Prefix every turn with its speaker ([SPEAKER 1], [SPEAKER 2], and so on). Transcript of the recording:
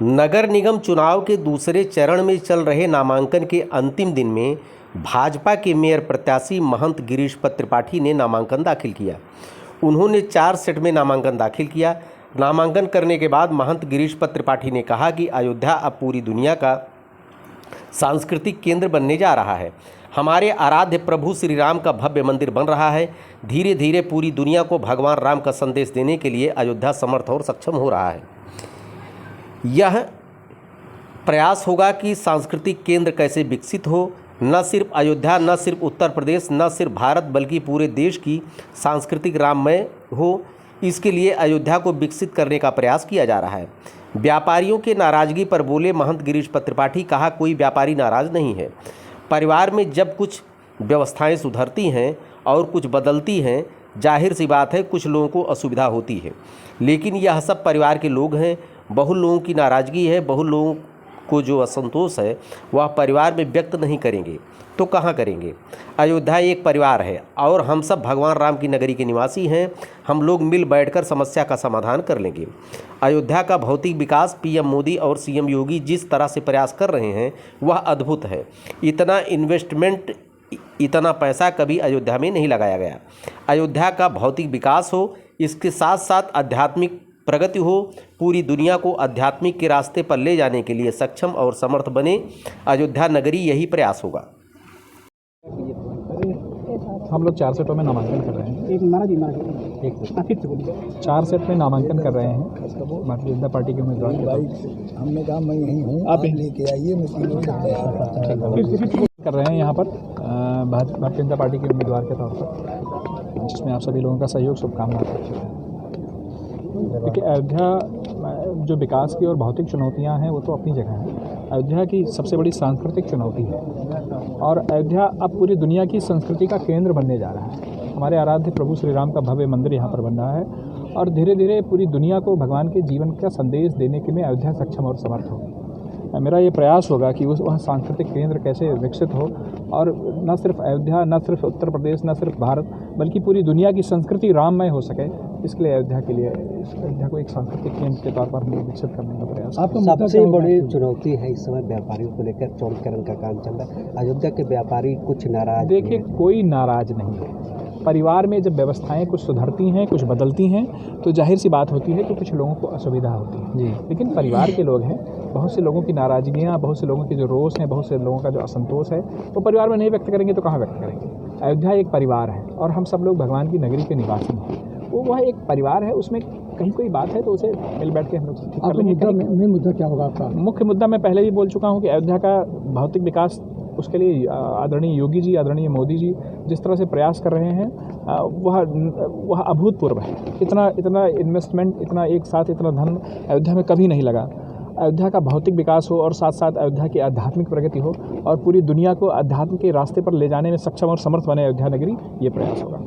[SPEAKER 1] नगर निगम चुनाव के दूसरे चरण में चल रहे नामांकन के अंतिम दिन में भाजपा के मेयर प्रत्याशी महंत गिरीशपत त्रिपाठी ने नामांकन दाखिल किया। उन्होंने 4 सेट में नामांकन दाखिल किया। नामांकन करने के बाद महंत गिरीशपत त्रिपाठी ने कहा कि अयोध्या अब पूरी दुनिया का सांस्कृतिक केंद्र बनने जा रहा है। हमारे आराध्य प्रभु श्री राम का भव्य मंदिर बन रहा है। धीरे धीरे पूरी दुनिया को भगवान राम का संदेश देने के लिए अयोध्या समर्थ और सक्षम हो रहा है। यह प्रयास होगा कि सांस्कृतिक केंद्र कैसे विकसित हो, न सिर्फ अयोध्या, न सिर्फ उत्तर प्रदेश, न सिर्फ भारत बल्कि पूरे देश की सांस्कृतिक राममय हो। इसके लिए अयोध्या को विकसित करने का प्रयास किया जा रहा है। व्यापारियों के नाराज़गी पर बोले महंत गिरीशपत त्रिपाठी, कहा कोई व्यापारी नाराज़ नहीं है। परिवार में जब कुछ व्यवस्थाएं सुधरती हैं और कुछ बदलती हैं, जाहिर सी बात है कुछ लोगों को असुविधा होती है, लेकिन यह सब परिवार के लोग हैं। बहुत लोगों की नाराज़गी है, बहुत लोगों को जो असंतोष है वह परिवार में व्यक्त नहीं करेंगे तो कहाँ करेंगे। अयोध्या एक परिवार है और हम सब भगवान राम की नगरी के निवासी हैं। हम लोग मिल बैठकर समस्या का समाधान कर लेंगे। अयोध्या का भौतिक विकास पीएम मोदी और सीएम योगी जिस तरह से प्रयास कर रहे हैं वह अद्भुत है। इतना इन्वेस्टमेंट, इतना पैसा कभी अयोध्या में नहीं लगाया गया। अयोध्या का भौतिक विकास हो, इसके साथ साथ आध्यात्मिक प्रगति हो, पूरी दुनिया को आध्यात्मिक के रास्ते पर ले जाने के लिए सक्षम और समर्थ बने अयोध्या नगरी, यही प्रयास होगा।
[SPEAKER 2] हम लोग 4 सेटों में नामांकन कर रहे हैं। 4 सेट में नामांकन कर रहे हैं भारतीय जनता पार्टी के उम्मीदवार।
[SPEAKER 3] हमने कहा मैं यहीं हूँ, आप लेके आइए, मैं
[SPEAKER 2] कर रहे हैं यहाँ पर भारतीय जनता पार्टी के उम्मीदवार के तौर पर, जिसमें आप सभी लोगों का सहयोग, शुभकामनाएं। क्योंकि अयोध्या जो विकास की और भौतिक चुनौतियां हैं वो तो अपनी जगह है। अयोध्या की सबसे बड़ी सांस्कृतिक चुनौती है और अयोध्या अब पूरी दुनिया की संस्कृति का केंद्र बनने जा रहा है। हमारे आराध्य प्रभु श्री राम का भव्य मंदिर यहाँ पर बन रहा है और धीरे धीरे पूरी दुनिया को भगवान के जीवन का संदेश देने के में अयोध्या सक्षम और समर्थ होगी। मेरा ये प्रयास होगा कि वह सांस्कृतिक केंद्र कैसे विकसित हो और न सिर्फ अयोध्या, न सिर्फ उत्तर प्रदेश, न सिर्फ भारत बल्कि पूरी दुनिया की संस्कृति राममय हो सके। इसके लिए अयोध्या को एक सांस्कृतिक केंद्र के तौर पर हम विकसित करने का प्रयास।
[SPEAKER 4] आपको सबसे बड़ी चुनौती है इस समय व्यापारियों को लेकर, चौड़ीकरण का काम चल रहा है। अयोध्या के व्यापारी कुछ नाराज?
[SPEAKER 2] देखिए, कोई नाराज नहीं है। परिवार में जब व्यवस्थाएं कुछ सुधरती हैं, कुछ बदलती हैं, तो जाहिर सी बात होती है कि कुछ लोगों को असुविधा होती है जी। लेकिन परिवार के लोग हैं, बहुत से लोगों की नाराज़गियाँ, बहुत से लोगों के जो रोष हैं, बहुत से लोगों का जो असंतोष है वो परिवार में नहीं व्यक्त करेंगे तो कहाँ व्यक्त करेंगे। अयोध्या एक परिवार है और हम सब लोग भगवान की नगरी के निवासी हैं। वो वह एक परिवार है, उसमें कहीं कोई बात है तो उसे मिल बैठ के हम लोग ठीक कर लेंगे।
[SPEAKER 3] मुद्दा क्या होगा आपका?
[SPEAKER 2] मुख्य मुद्दा मैं पहले भी बोल चुका हूँ कि अयोध्या का भौतिक विकास, उसके लिए आदरणीय योगी जी, आदरणीय मोदी जी जिस तरह से प्रयास कर रहे हैं वह अभूतपूर्व है। इतना इन्वेस्टमेंट, इतना एक साथ इतना धन अयोध्या में कभी नहीं लगा। अयोध्या का भौतिक विकास हो और साथ साथ अयोध्या की आध्यात्मिक प्रगति हो और पूरी दुनिया को अध्यात्म के रास्ते पर ले जाने में सक्षम और समर्थ बने अयोध्या नगरी, ये प्रयास होगा।